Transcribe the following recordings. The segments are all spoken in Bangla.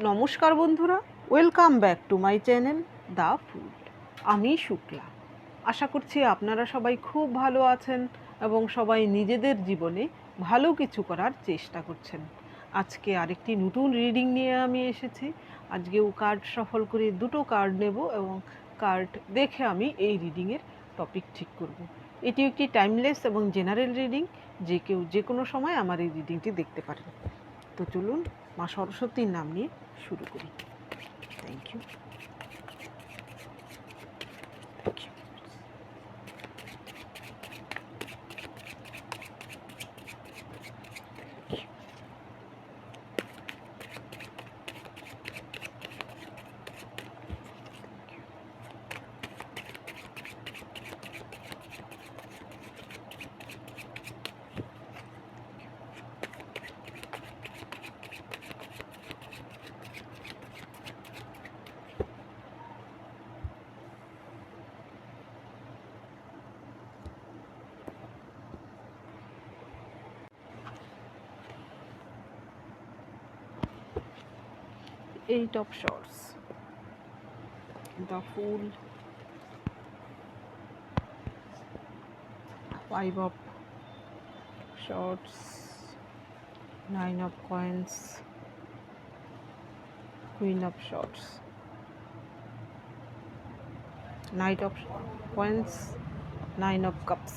নমস্কার বন্ধুরা, welcome back to my channel the food. আমি শুক্লা। আশা করছি আপনারা সবাই খুব ভালো আছেন এবং সবাই নিজেদের জীবনে ভালো কিছু করার চেষ্টা করছেন। আজকে আরেকটি নতুন রিডিং নিয়ে আমি এসেছি। আজকেও কার্ড সফল করে দুটো কার্ড নেব এবং কার্ড দেখে আমি এই রিডিংয়ের টপিক ঠিক করব। এটি একটি টাইমলেস এবং জেনারেল রিডিং, যে কেউ যে কোনো সময় আমার এই রিডিংটি দেখতে পারেন। তো চলুন মা সরস্বতীর নাম নিয়ে শুরু করি। Thank you. Eight of Swords, the Fool, Five of Swords, Nine of Coins, Queen of Swords, Knight of Coins, Nine of Cups,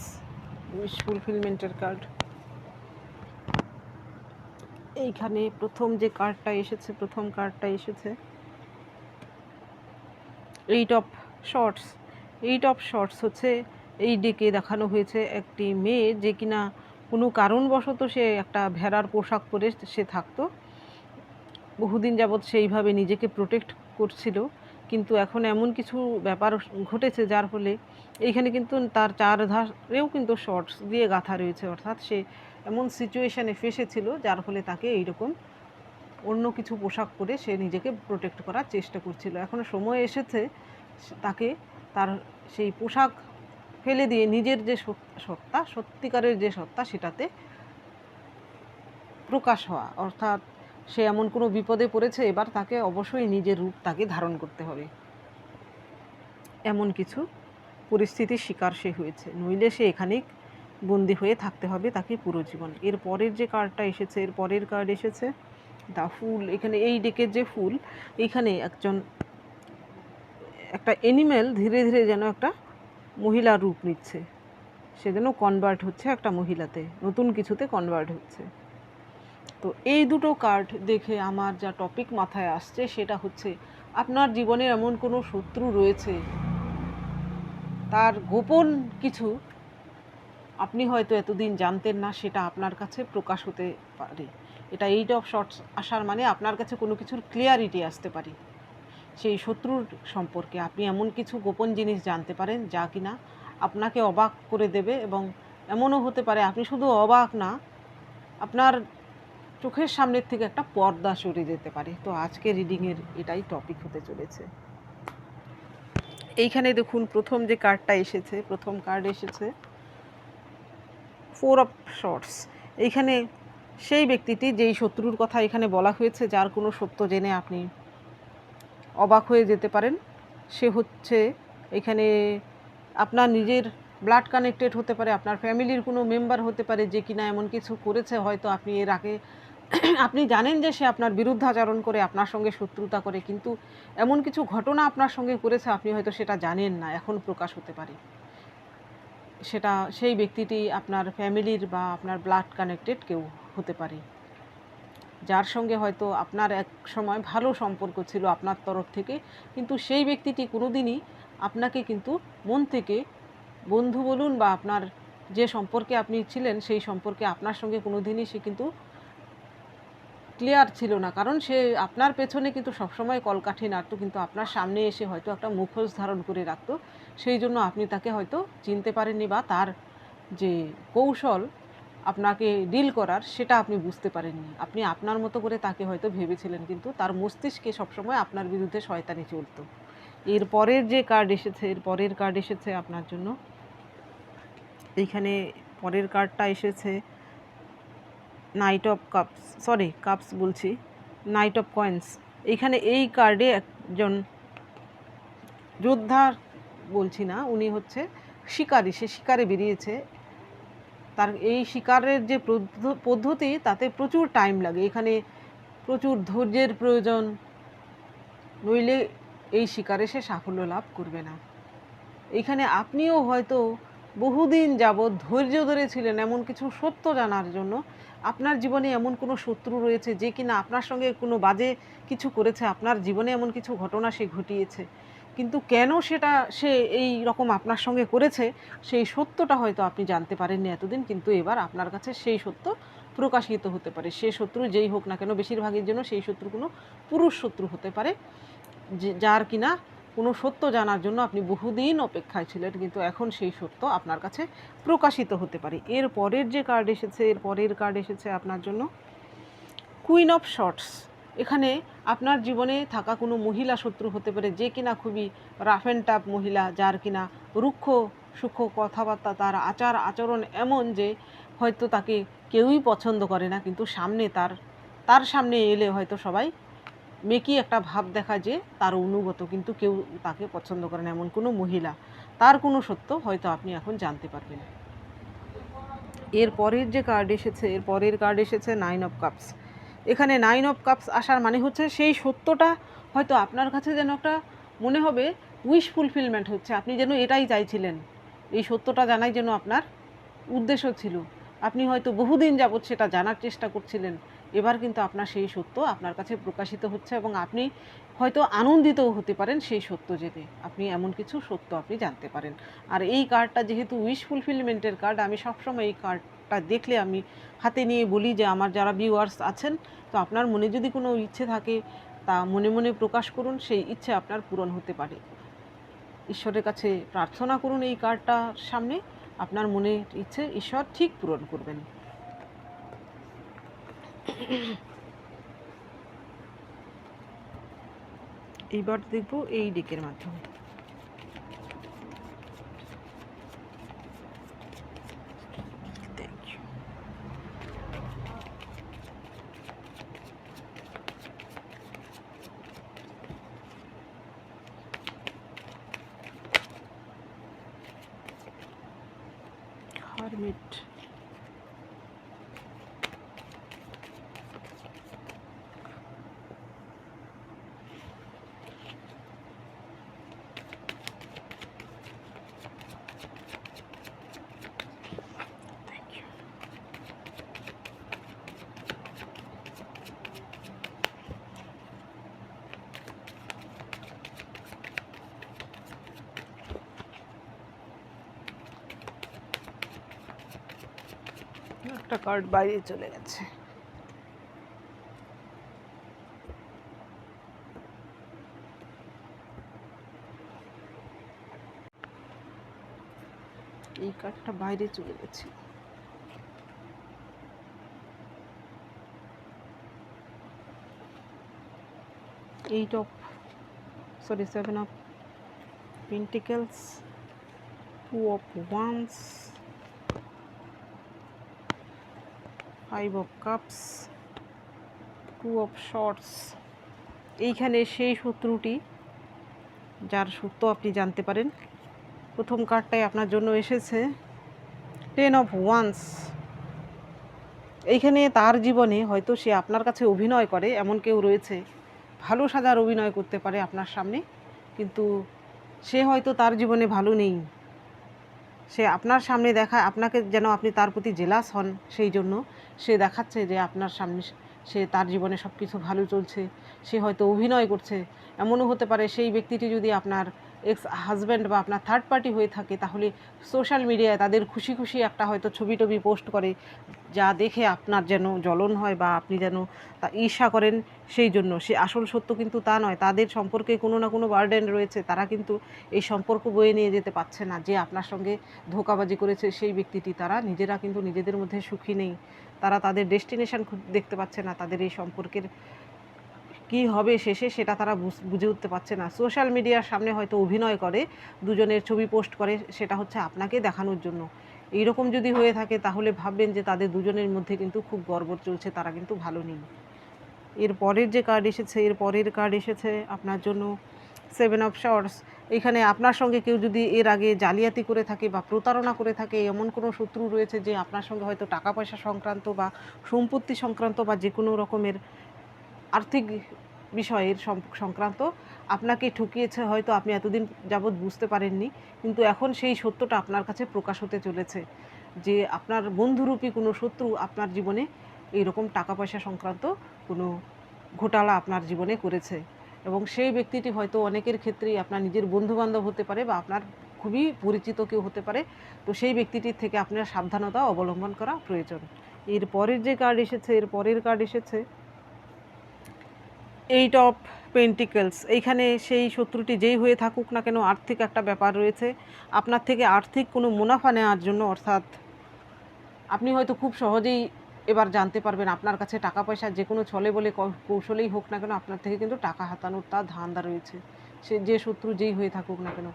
Wish Fulfillment-এর কার্ড। এইখানে প্রথম কার্ডটা এসেছে eight of swords. Eight of swords হচ্ছে এই ডেকে দেখানো হয়েছে একটি মেয়ে যে কিনা কোনো কারণবশত সে একটা ভেড়ার পোশাক পরে সে থাকতো, বহুদিন যাবৎ সেইভাবে নিজেকে প্রোটেক্ট করছিল, কিন্তু এখন এমন কিছু ব্যাপার ঘটেছে যার ফলে এইখানে কিন্তু তার চারধারেও কিন্তু শর্টস দিয়ে গাঁথা রয়েছে, অর্থাৎ সে এমন সিচুয়েশানে ফেসেছিল যার ফলে তাকে এইরকম অন্য কিছু পোশাক পরে সে নিজেকে প্রোটেক্ট করার চেষ্টা করছিল। এখন সময় এসেছে তাকে তার সেই পোশাক ফেলে দিয়ে নিজের যে সত্তা, সত্যিকারের যে সত্তা, সেটাতে প্রকাশ হওয়া, অর্থাৎ সে এমন কোনো বিপদে পড়েছে, এবার তাকে অবশ্যই নিজের রূপ তাকে ধারণ করতে হবে। এমন কিছু পরিস্থিতির শিকার সে হয়েছে, নইলে সে এখানেই বন্দি হয়ে থাকতে হবে তাকে পুরো জীবন। এর পরের যে কার্ডটা এসেছে, এর পরের কার্ড এসেছে দ্য ফুল। এখানে এই ডেকের যে ফুল, এইখানে একটা অ্যানিম্যাল ধীরে ধীরে যেন একটা মহিলার রূপ নিচ্ছে, সে যেন কনভার্ট হচ্ছে একটা মহিলাতে, নতুন কিছুতে কনভার্ট হচ্ছে। তো এই দুটো কার্ড দেখে আমার যা টপিক মাথায় আসছে সেটা হচ্ছে, আপনার জীবনে এমন কোনো শত্রু রয়েছে, তার গোপন কিছু আপনি হয়তো এতদিন জানতেন না, সেটা আপনার কাছে প্রকাশ হতে পারে। এটা এইট অফ শর্টস আসার মানে আপনার কাছে কোনো কিছুর ক্লিয়ারিটি আসতে পারে। সেই শত্রুর সম্পর্কে আপনি এমন কিছু গোপন জিনিস জানতে পারেন যা কিনা আপনাকে অবাক করে দেবে, এবং এমনও হতে পারে আপনি শুধু অবাক না, আপনার চোখের সামনের থেকে একটা পর্দা সরে যেতে পারে। তো আজকে রিডিংয়ের এটাই টপিক হতে চলেছে। এইখানে দেখুন প্রথম যে কার্ডটা এসেছে, প্রথম কার্ড এসেছে ফোর অফ শর্টস। এইখানে সেই ব্যক্তিটি, যেই শত্রুর কথা এখানে বলা হয়েছে, যার কোনো সত্য জেনে আপনি অবাক হয়ে যেতে পারেন, সে হচ্ছে এখানে আপনার নিজের ব্লাড কানেক্টেড হতে পারে, আপনার ফ্যামিলির কোনো মেম্বার হতে পারে, যে কিনা এমন কিছু করেছে, হয়তো আপনি এর আগে আপনি জানেন যে সে আপনার বিরুদ্ধাচরণ করে, আপনার সঙ্গে শত্রুতা করে, কিন্তু এমন কিছু ঘটনা আপনার সঙ্গে করেছে আপনি হয়তো সেটা জানেন না, এখন প্রকাশ হতে পারে। সেটা সেই ব্যক্তিটি আপনার ফ্যামিলির বা আপনার ব্লাড কানেক্টেড কেউ হতে পারে, যার সঙ্গে হয়তো আপনার এক সময় ভালো সম্পর্ক ছিল আপনার তরফ থেকে, কিন্তু সেই ব্যক্তিটি কোনো দিনই আপনাকে কিন্তু মন থেকে, বন্ধু বলুন বা আপনার যে সম্পর্কে আপনি ছিলেন সেই সম্পর্কে আপনার সঙ্গে কোনো দিনই সে কিন্তু ক্লিয়ার ছিল না, কারণ সে আপনার পেছনে কিন্তু সবসময় কলকাঠি নাড়ত, কিন্তু আপনার সামনে এসে হয়তো একটা মুখোশ ধারণ করে রাখতো, সেই জন্য আপনি তাকে হয়তো চিনতে পারেননি, বা তার যে কৌশল আপনাকে ডিল করার সেটা আপনি বুঝতে পারেননি। আপনি আপনার মতো করে তাকে হয়তো ভেবেছিলেন, কিন্তু তার মস্তিষ্কে সবসময় আপনার বিরুদ্ধে শয়তানি চলতো। এর পরের যে কার্ড এসেছে, এর পরের কার্ড এসেছে আপনার জন্য। এইখানে পরের কার্ডটা এসেছে নাইট অফ কাপস, কাপস বলছি, নাইট অফ কয়েন্স। এইখানে এই কার্ডে একজন যোদ্ধা বলছি না, উনি হচ্ছে শিকারী, সে শিকারে বেরিয়েছে। তার এই শিকারের যে পদ্ধতি তাতে প্রচুর টাইম লাগে, এখানে প্রচুর ধৈর্যের প্রয়োজন, নইলে এই শিকারে সে সাফল্য লাভ করবে না। এখানে আপনিও হয়তো বহুদিন যাবৎ ধৈর্য ধরেছিলেন এমন কিছু সত্য জানার জন্য। আপনার জীবনে এমন কোনো শত্রু রয়েছে যে কিনা আপনার সঙ্গে কোনো বাজে কিছু করেছে, আপনার জীবনে এমন কিছু ঘটনা সে ঘটিয়েছে, কিন্তু কেন সেটা সে এই রকম আপনার সঙ্গে করেছে সেই সত্যটা হয়তো আপনি জানতে পারেননি এতদিন, কিন্তু এবার আপনার কাছে সেই সত্য প্রকাশিত হতে পারে। সে শত্রু যেই হোক না কেন, বেশিরভাগের জন্য সেই শত্রু কোনো পুরুষ শত্রু হতে পারে, যার কিনা কোনো সত্য জানার জন্য আপনি বহুদিন অপেক্ষায় ছিলেন, কিন্তু এখন সেই সত্য আপনার কাছে প্রকাশিত হতে পারে। এর পরের যে কার্ড এসেছে, এর পরের কার্ড এসেছে আপনার জন্য কুইন অফ শর্টস। এখানে আপনার জীবনে থাকা কোনো মহিলা শত্রু হতে পারে যে কিনা খুবই রাফ অ্যান্ড টাফ মহিলা, যার কিনা রুক্ষ সূক্ষ্ম কথাবার্তা, তার আচার আচরণ এমন যে হয়তো তাকে কেউই পছন্দ করে না, কিন্তু সামনে তার সামনে এলে হয়তো সবাই মেকি একটা ভাব দেখা যে তার অনুগত, কিন্তু কেউ তাকে পছন্দ করে না, এমন কোনো মহিলা, তার কোনো সত্য হয়তো আপনি এখন জানতে পারবেন। এর পরের যে কার্ড এসেছে, এর পরের কার্ড এসেছে 9 অফ কাপস। এখানে 9 অফ কাপস আসার মানে হচ্ছে সেই সত্যটা হয়তো আপনার কাছে যেন একটা মনে হবে উইশ ফুলফিলমেন্ট হচ্ছে, আপনি যেন এটাই চাইছিলেন, এই সত্যটা জানাই যেন আপনার উদ্দেশ্য ছিল, আপনি হয়তো বহুদিন যাবৎ সেটা জানার চেষ্টা করছিলেন। এবার কিন্তু আপনার সেই সত্য আপনার কাছে প্রকাশিত হচ্ছে এবং আপনি হয়তো আনন্দিতও হতে পারেন সেই সত্য জেনে, আপনি এমন কিছু সত্য আপনি জানতে পারেন। আর এই কার্ডটা যেহেতু উইশ ফুলফিলমেন্টের কার্ড, আমি সবসময় এই কার্ডটা দেখলে আমি হাতে নিয়ে বলি যে আমার যারা ভিউয়ার্স আছেন, তো আপনার মনে যদি কোনো ইচ্ছে থাকে তা মনে মনে প্রকাশ করুন, সেই ইচ্ছে আপনার পূরণ হতে পারে। ঈশ্বরের কাছে প্রার্থনা করুন এই কার্ডটার সামনে, আপনার মনের ইচ্ছে ঈশ্বর ঠিক পূরণ করবেন। এইবার দেখব এই ডেকের মাধ্যমে। হারমিট, একটা কার্ড বাইরে চলে গেছে। এই কার্ডটা বাইরে চলে গেছে। 7 of Pentacles, 2 of Wands, 5 of Cups, 2 of Swords। এইখানে সেই শত্রুটি যার সত্য আপনি জানতে পারেন। প্রথম কার্ডটাই আপনার জন্য এসেছে 10 of Wands। এইখানে তার জীবনে হয়তো সে আপনার কাছে অভিনয় করে, এমন কেউ রয়েছে, ভালো সাজার অভিনয় করতে পারে আপনার সামনে, কিন্তু সে হয়তো তার জীবনে ভালো নেই। সে আপনার সামনে আপনাকে যেন আপনি তার প্রতি জেলাস হন, সেই জন্য সে দেখাচ্ছে যে আপনার সামনে সে তার জীবনে সব কিছু ভালো চলছে, সে হয়তো অভিনয় করছে। এমনও হতে পারে সেই ব্যক্তিটি যদি আপনার এক্স হাজব্যান্ড বা আপনার থার্ড পার্টি হয়ে থাকে, তাহলে সোশ্যাল মিডিয়ায় তাদের খুশি খুশি একটা হয়তো ছবি টবি পোস্ট করে, যা দেখে আপনার যেন জ্বলন হয় বা আপনি যেন তা ঈর্ষা করেন। সেই জন্য সে আসল সত্য কিন্তু তা নয়, তাদের সম্পর্কে কোনো না কোনো বার্ডেন রয়েছে, তারা কিন্তু এই সম্পর্ক বয়ে নিয়ে যেতে পারছে না। যে আপনার সঙ্গে ধোঁকাবাজি করেছে সেই ব্যক্তিটি, তারা নিজেরা কিন্তু নিজেদের মধ্যে সুখী নেই, তারা তাদের ডেস্টিনেশন দেখতে পাচ্ছে না, তাদের এই সম্পর্কের কি হবে শেষে সেটা তারা বুঝে উঠতে পারছে না। সোশ্যাল মিডিয়ার সামনে হয়তো অভিনয় করে, দুজনের ছবি পোস্ট করে, সেটা হচ্ছে আপনাকে দেখানোর জন্য। এইরকম যদি হয়ে থাকে তাহলে ভাববেন যে তাদের দুজনের মধ্যে কিন্তু খুব গড়বড় চলছে, তারা কিন্তু ভালো নেই। এর পরের যে কার্ড এসেছে, এর পরের কার্ড এসেছে আপনার জন্য 7 অফ শর্টস। এইখানে আপনার সঙ্গে কেউ যদি এর আগে জালিয়াতি করে থাকে বা প্রতারণা করে থাকে, এমন কোনো শত্রু রয়েছে যে আপনার সঙ্গে হয়তো টাকা পয়সা সংক্রান্ত বা সম্পত্তি সংক্রান্ত বা যে কোনো রকমের আর্থিক বিষয়ের সংক্রান্ত আপনাকে ঠকিয়েছে, হয়তো আপনি এতদিন যাবৎ বুঝতে পারেননি, কিন্তু এখন সেই সত্যটা আপনার কাছে প্রকাশ হতে চলেছে যে আপনার বন্ধুরূপী কোনো শত্রু আপনার জীবনে এইরকম টাকা পয়সা সংক্রান্ত কোনো ঘোটালা আপনার জীবনে করেছে, এবং সেই ব্যক্তিটি হয়তো অনেকের ক্ষেত্রেই আপনার নিজের বন্ধুবান্ধব হতে পারে বা আপনার খুবই পরিচিত কেউ হতে পারে। তো সেই ব্যক্তিটির থেকে আপনার সাবধানতা অবলম্বন করা প্রয়োজন। এর পরের যে কার্ড এসেছে, এর পরের কার্ড এসেছে 8 অফ পেন্টিকলস। এইখানে সেই শত্রুটি যেই হয়ে থাকুক না কেন, আর্থিক একটা ব্যাপার রয়েছে আপনার থেকে আর্থিক কোনো মুনাফা নেওয়ার জন্য, অর্থাৎ আপনি হয়তো খুব সহজেই এবার জানতে পারবেন আপনার কাছে টাকা পয়সা যে কোনো ছলে বলে কৌশলেই হোক না কেন আপনার থেকে কিন্তু টাকা হাতানোর তার ধান্দা রয়েছে। সে যে শত্রু যেই হয়ে থাকুক না কেন,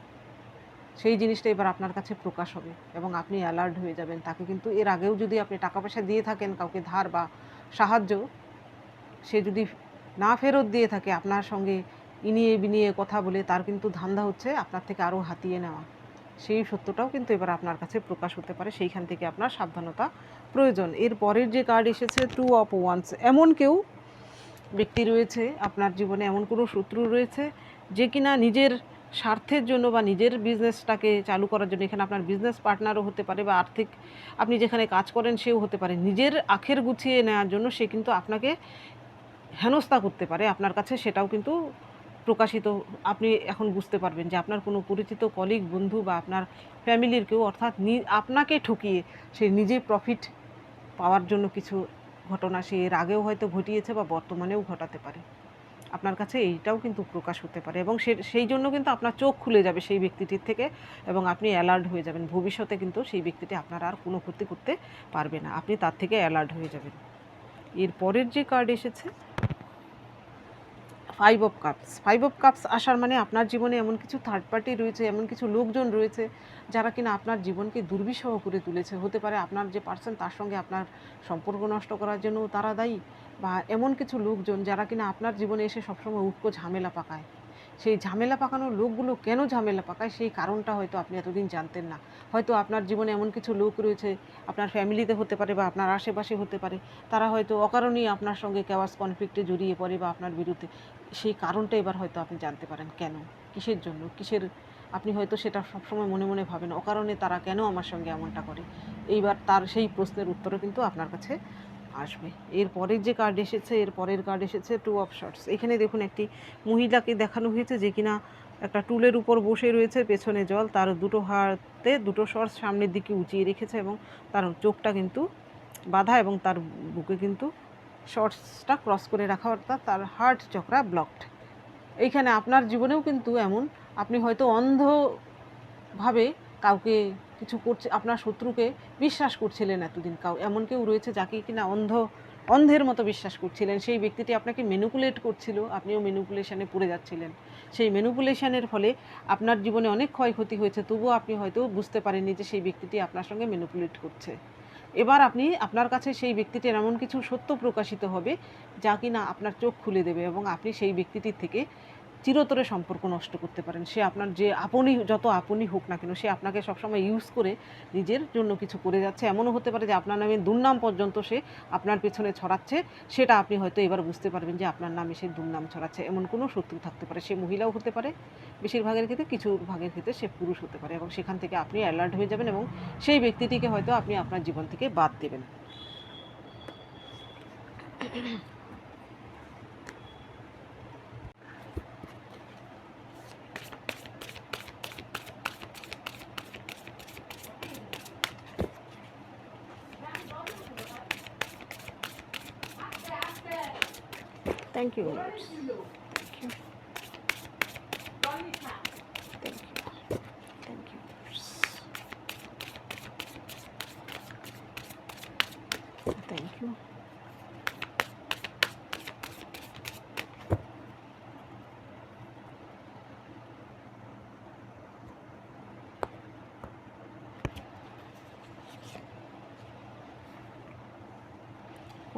সেই জিনিসটা এবার আপনার কাছে প্রকাশ হবে এবং আপনি অ্যালার্ট হয়ে যাবেন। তাকে কিন্তু এর আগেও যদি আপনি টাকা পয়সা দিয়ে থাকেন কাউকে ধার বা সাহায্য, সে যদি না ফেরত দিয়ে থাকে আপনার সঙ্গে ইনিয়ে বিনিয়ে কথা বলে, তার কিন্তু ধান্দা হচ্ছে আপনার থেকে আরও হাতিয়ে নেওয়া। সেই সত্যটাও কিন্তু এবার আপনার কাছে প্রকাশ হতে পারে, সেইখান থেকে আপনার সাবধানতা প্রয়োজন। এর পরের যে কার্ড এসেছে 2 অফ ওয়ান্স। এমন কেউ ব্যক্তি রয়েছে আপনার জীবনে, এমন কোনো শত্রু রয়েছে যে কিনা নিজের স্বার্থের জন্য বা নিজের বিজনেসটাকে চালু করার জন্য, এখানে আপনার বিজনেস পার্টনারও হতে পারে বা আর্থিক আপনি যেখানে কাজ করেন সেও হতে পারে, নিজের আখের গুছিয়ে নেওয়ার জন্য সে কিন্তু আপনাকে হেনস্থা করতে পারে আপনার কাছে, সেটাও কিন্তু প্রকাশিত আপনি এখন বুঝতে পারবেন যে আপনার কোনো পরিচিত কলিগ, বন্ধু বা আপনার ফ্যামিলির কেউ, অর্থাৎ আপনাকে ঠকিয়ে সে নিজে প্রফিট পাওয়ার জন্য কিছু ঘটনা সে এর আগেও হয়তো ঘটিয়েছে বা বর্তমানেও ঘটাতে পারে। আপনার কাছে এইটাও কিন্তু প্রকাশ হতে পারে এবং সেই জন্য কিন্তু আপনার চোখ খুলে যাবে সেই ব্যক্তিটির থেকে এবং আপনি অ্যালার্ট হয়ে যাবেন। ভবিষ্যতে কিন্তু সেই ব্যক্তিটি আপনার আর কোনো ক্ষতি করতে পারবে না, আপনি তার থেকে অ্যালার্ট হয়ে যাবেন। এর পরের যে কার্ড এসেছে 5 অফ কাপস। 5 অফ কাপস আসার মানে আপনার জীবনে এমন কিছু থার্ড পার্টি রয়েছে, এমন কিছু লোকজন রয়েছে যারা কিনা আপনার জীবনকে দুর্বিষহ করে তুলেছে। হতে পারে আপনার যে পার্সন তার সঙ্গে আপনার সম্পর্ক নষ্ট করার জন্য তারা দায়ী, বা এমন কিছু লোকজন যারা কিনা আপনার জীবনে এসে সবসময় উটকো ঝামেলা পাকায়। সেই ঝামেলা পাকানোর লোকগুলো কেন ঝামেলা পাকায় সেই কারণটা হয়তো আপনি এতদিন জানতেন না। হয়তো আপনার জীবনে এমন কিছু লোক রয়েছে, আপনার ফ্যামিলিতে হতে পারে বা আপনার আশেপাশে হতে পারে, তারা হয়তো অকারণেই আপনার সঙ্গে কেওয়াস কনফ্লিক্টে জড়িয়ে পড়ে বা আপনার বিরুদ্ধে। সেই কারণটা এবার হয়তো আপনি জানতে পারেন কেন, কিসের জন্য, কিসের, আপনি হয়তো সেটা সবসময় মনে মনে ভাবেন অকারণে তারা কেন আমার সঙ্গে এমনটা করে। এইবার তার সেই প্রশ্নের উত্তরও কিন্তু আপনার কাছে আসবে। এর পরের যে কার্ড এসেছে, এর পরের কার্ড এসেছে 2 অফ শর্টস। এখানে দেখুন একটি মহিলাকে দেখানো হয়েছে যে কিনা একটা টুলের উপর বসে রয়েছে, পেছনে জল, তার দুটো হাতে দুটো শর্টস সামনের দিকে উঁচিয়ে রেখেছে এবং তার চোখটা কিন্তু বাঁধা এবং তার বুকে কিন্তু শর্টসটা ক্রস করে রাখা, অর্থাৎ তার হার্ট চক্রা ব্লকড। এইখানে আপনার জীবনেও কিন্তু এমন, আপনি হয়তো অন্ধভাবে কাউকে কিছু করছে, আপনার শত্রুকে বিশ্বাস করছিলেন এতদিন, এমন কেউ রয়েছে যাকে কিনা অন্ধের মতো বিশ্বাস করছিলেন, সেই ব্যক্তিটি আপনাকে ম্যানিপুলেট করছিল, আপনিও ম্যানিপুলেশনে পড়ে যাচ্ছিলেন। সেই ম্যানিপুলেশনের ফলে আপনার জীবনে অনেক ক্ষয়ক্ষতি হয়েছে, তবুও আপনি হয়তো বুঝতে পারেননি যে সেই ব্যক্তিটি আপনার সঙ্গে ম্যানিপুলেট করছে। এবার আপনার কাছে সেই ব্যক্তিটির এমন কিছু সত্য প্রকাশিত হবে যা কিনা আপনার চোখ খুলে দেবে এবং আপনি সেই ব্যক্তিটির থেকে চিরতরে সম্পর্ক নষ্ট করতে পারেন। সে আপনার যে যত আপনই হোক না কেন, সে আপনাকে সবসময় ইউজ করে নিজের জন্য কিছু করে যাচ্ছে। এমনও হতে পারে যে আপনার নামে দুর্নাম পর্যন্ত সে আপনার পেছনে ছড়াচ্ছে, সেটা আপনি হয়তো এবার বুঝতে পারবেন যে আপনার নামে সে দুর্নাম ছড়াচ্ছে। এমন কোনো শত্রু থাকতে পারে, সে মহিলাও হতে পারে, বেশিরভাগের ক্ষেত্রে কিছু ভাগের ক্ষেত্রে সে পুরুষ হতে পারে, এবং সেখান থেকে আপনি অ্যালার্ট হয়ে যাবেন এবং সেই ব্যক্তিটিকে হয়তো আপনি আপনার জীবন থেকে বাদ দেবেন। Thank you. Thank you. Thank you. Thank you.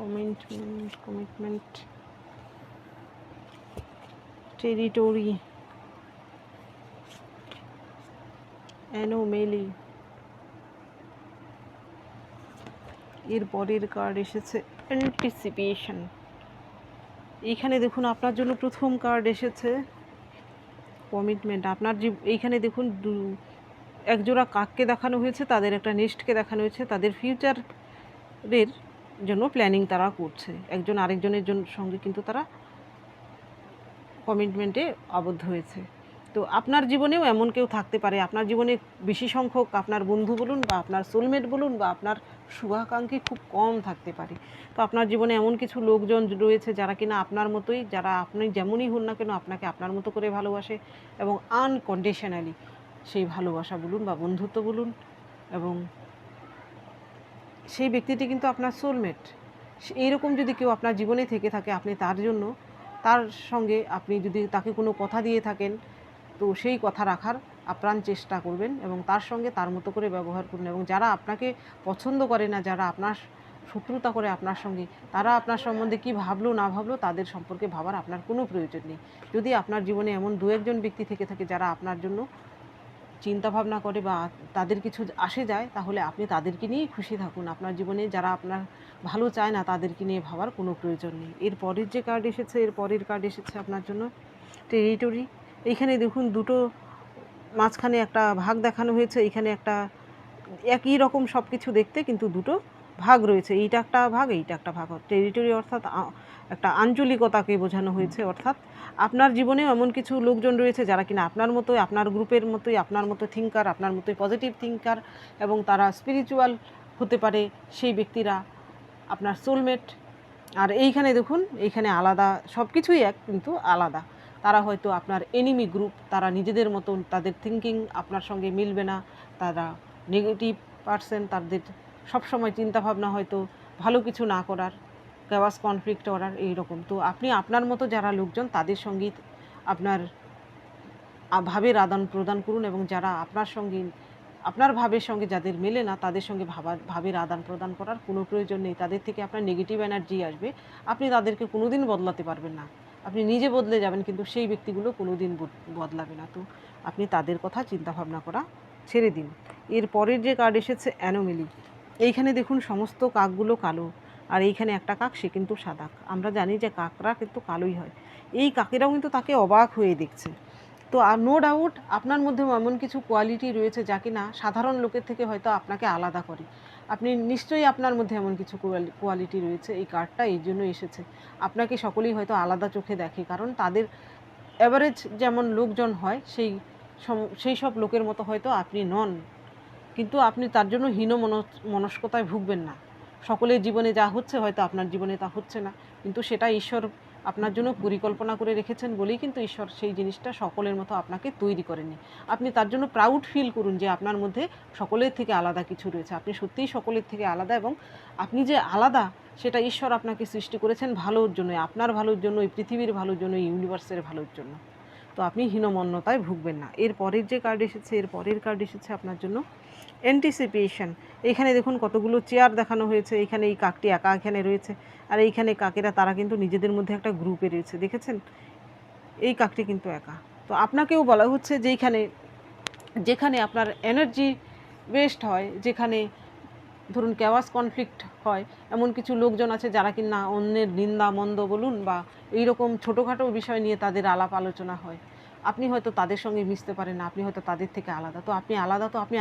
Thank you. Commitment. Territory, anomaly. এর পরের কার্ড এসেছে অ্যান্টিসিপেশন। এইখানে দেখুন আপনার জন্য প্রথম কার্ড এসেছে কমিটমেন্ট। আপনার এইখানে দেখুন একজোড়া কাককে দেখানো হয়েছে, তাদের একটা নেস্টকে দেখানো হয়েছে, তাদের ফিউচারের জন্য প্ল্যানিং তারা করছে। একজন আরেকজনের সঙ্গে কিন্তু তারা কমিটমেন্টে আবদ্ধ হয়েছে। তো আপনার জীবনেও এমন কেউ থাকতে পারে, আপনার জীবনে বেশি সংখ্যক আপনার বন্ধু বলুন বা আপনার সোলমেট বলুন বা আপনার শুভাকাঙ্ক্ষী খুব কম থাকতে পারে। তো আপনার জীবনে এমন কিছু লোকজন রয়েছে যারা কিনা আপনার মতোই, যারা আপনি যেমনই হন না কেন আপনাকে আপনার মতো করে ভালোবাসে এবং আনকন্ডিশনালি সেই ভালোবাসা বলুন বা বন্ধুত্ব বলুন, এবং সেই ব্যক্তিটি কিন্তু আপনার সোলমেট। এইরকম যদি কেউ আপনার জীবনে থেকে থাকে, আপনি তার জন্য, তার সঙ্গে আপনি যদি তাকে কোনো কথা দিয়ে থাকেন, তো সেই কথা রাখার আপ্রাণ চেষ্টা করবেন এবং তার সঙ্গে তার মতো করে ব্যবহার করুন। এবং যারা আপনাকে পছন্দ করে না, যারা আপনার শত্রুতা করে আপনার সঙ্গে, তারা আপনার সম্বন্ধে কী ভাবলো না ভাবলো তাদের সম্পর্কে ভাবার আপনার কোনো প্রয়োজন নেই। যদি আপনার জীবনে এমন দু একজন ব্যক্তি থেকে থাকে যারা আপনার জন্য চিন্তা ভাবনা করে বা তাদের কিছু আসে যায়, তাহলে আপনি তাদেরকে নিয়েই খুশি থাকুন। আপনার জীবনে যারা আপনার ভালো চায় না তাদেরকে নিয়ে ভাবার কোনো প্রয়োজন নেই। এর পরের যে কার্ড এসেছে, এর পরের কার্ড এসেছে আপনার জন্য টেরিটরি। এইখানে দেখুন দুটো মাঝখানে একটা ভাগ দেখানো হয়েছে, এইখানে একটা একই রকম সব কিছু দেখতে, কিন্তু দুটো ভাগ রয়েছে, এইটা একটা ভাগ, এইটা একটা ভাগ। টেরিটরি অর্থাৎ একটা আঞ্চলিকতাকে বোঝানো হয়েছে, অর্থাৎ আপনার জীবনেও এমন কিছু লোকজন রয়েছে যারা কিনা আপনার মতোই, আপনার গ্রুপের মতোই, আপনার মতো থিঙ্কার, আপনার মতোই পজিটিভ থিঙ্কার, এবং তারা স্পিরিচুয়াল হতে পারে। সেই ব্যক্তিরা আপনার সোলমেট। আর এইখানে দেখুন, এইখানে আলাদা, সব কিছুই এক কিন্তু আলাদা। তারা হয়তো আপনার এনিমি গ্রুপ, তারা নিজেদের মতন, তাদের থিঙ্কিং আপনার সঙ্গে মিলবে না, তারা নেগেটিভ পার্সন, তাদের সবসময় চিন্তাভাবনা হয়তো ভালো কিছু না করার, ক্যাওয়াস কনফ্লিক্ট করার, এইরকম। তো আপনি আপনার মতো যারা লোকজন তাদের সঙ্গেই আপনার ভাবের আদান প্রদান করুন, এবং যারা আপনার সঙ্গে, আপনার ভাবের সঙ্গে যাদের মেলে না তাদের সঙ্গে ভাবের আদান প্রদান করার কোনো প্রয়োজন নেই। তাদের থেকে আপনার নেগেটিভ এনার্জি আসবে, আপনি তাদেরকে কোনো দিন বদলাতে পারবেন না। আপনি নিজে বদলে যাবেন কিন্তু সেই ব্যক্তিগুলো কোনো দিন বদলাবে না। তো আপনি তাদের কথা চিন্তা ভাবনা করা ছেড়ে দিন। এর পরের যে কার্ড এসেছে অ্যানোমেলি। এইখানে দেখুন সমস্ত কাকগুলো কালো, আর এইখানে একটা কাক, সে কিন্তু সাদা। আমরা জানি যে কাকরা কিন্তু কালোই হয়। এই কাকেরাও কিন্তু তাকে অবাক হয়ে দেখছে। তো নো ডাউট আপনার মধ্যেও এমন কিছু কোয়ালিটি রয়েছে যা কিনা সাধারণ লোকের থেকে হয়তো আপনাকে আলাদা করে। আপনি নিশ্চয়ই, আপনার মধ্যে এমন কিছু কোয়ালিটি রয়েছে। এই কার্ডটা এই জন্য এসেছে, আপনাকে সকলেই হয়তো আলাদা চোখে দেখে, কারণ তাদের অ্যাভারেজ যেমন লোকজন হয় সেই সব লোকের মতো হয়তো আপনি নন, কিন্তু আপনি তার জন্য মনস্কতায় ভুগবেন না। সকলের জীবনে যা হচ্ছে হয়তো আপনার জীবনে তা হচ্ছে না, কিন্তু সেটা ঈশ্বর আপনার জন্য পরিকল্পনা করে রেখেছেন বলেই কিন্তু ঈশ্বর সেই জিনিসটা সকলের মতো আপনাকে তৈরি করেনি। আপনি তার জন্য প্রাউড ফিল করুন যে আপনার মধ্যে সকলের থেকে আলাদা কিছু রয়েছে। আপনি সত্যিই সকলের থেকে আলাদা, এবং আপনি যে আলাদা সেটা ঈশ্বর আপনাকে সৃষ্টি করেছেন ভালোর জন্য, আপনার ভালোর জন্য, এই পৃথিবীর ভালোর জন্য, ইউনিভার্সের ভালোর জন্য। তো আপনি হীনমন্যতায় ভুগবেন না। এর পরের যে কার্ড এসেছে, এর পরের কার্ড এসেছে আপনার জন্য অ্যান্টিসিপেশন। এখানে দেখুন কতগুলো চেয়ার দেখানো হয়েছে, এইখানে এই কাকটি একা এখানে রয়েছে, আর এইখানে কাকেরা তারা কিন্তু নিজেদের মধ্যে একটা গ্রুপে রয়েছে, দেখেছেন? এই কাকটি কিন্তু একা। তো আপনাকেও বলা হচ্ছে যেখানে আপনার এনার্জি ওয়েস্ট হয়, যেখানে ধরুন ক্যাওয়াস কনফ্লিক্ট হয়, এমন কিছু লোকজন আছে যারা কিনা অন্যের নিন্দা মন্দ বলুন বা এইরকম ছোটোখাটো বিষয় নিয়ে তাদের আলাপ আলোচনা হয়, আপনি হয়তো তাদের সঙ্গে মিশতে পারেন না, আপনি হয়তো তাদের থেকে আলাদা। তো আপনি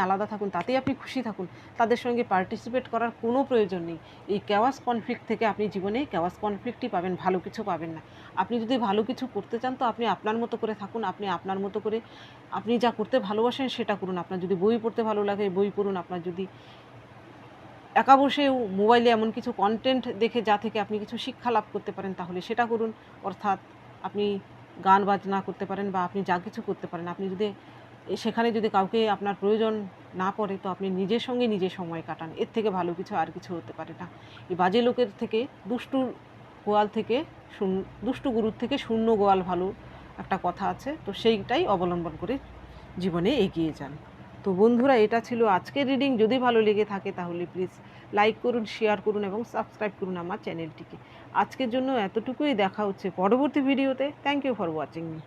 আলাদা থাকুন, তাতেই আপনি খুশি থাকুন, তাদের সঙ্গে পার্টিসিপেট করার কোনো প্রয়োজন নেই। এই ক্যাওয়াস কনফ্লিক্ট থেকে আপনি জীবনে ক্যাওয়াস কনফ্লিক্টই পাবেন, ভালো কিছু পাবেন না। আপনি যদি ভালো কিছু করতে চান তো আপনি আপনার মতো করে থাকুন, আপনি আপনার মতো করে আপনি যা করতে ভালোবাসেন সেটা করুন। আপনার যদি বই পড়তে ভালো লাগে বই পড়ুন, আপনার যদি একা বসেও মোবাইলে এমন কিছু কন্টেন্ট দেখে যা থেকে আপনি কিছু শিক্ষা লাভ করতে পারেন তাহলে সেটা করুন। অর্থাৎ আপনি গান বাজনা করতে পারেন বা আপনি যা কিছু করতে পারেন, আপনি যদি সেখানে যদি কাউকে আপনার প্রয়োজন না পড়ে তো আপনি নিজের সঙ্গে নিজে সময় কাটান। এর থেকে ভালো কিছু আর কিছু হতে পারে না। এই বাজে লোকের থেকে, দুষ্টু গুরুর থেকে শূন্য গোয়াল ভালো একটা কথা আছে, তো সেইটাই অবলম্বন করে জীবনে এগিয়ে যান। তো বন্ধুরা, এটা ছিল আজকের রিডিং। যদি ভালো লেগে থাকে তাহলে প্লিজ লাইক করুন, শেয়ার করুন এবং সাবস্ক্রাইব করুন আমার চ্যানেলটিকে। আজকের জন্য এতটুকুই, দেখা হচ্ছে পরবর্তী ভিডিওতে। Thank you for watching me.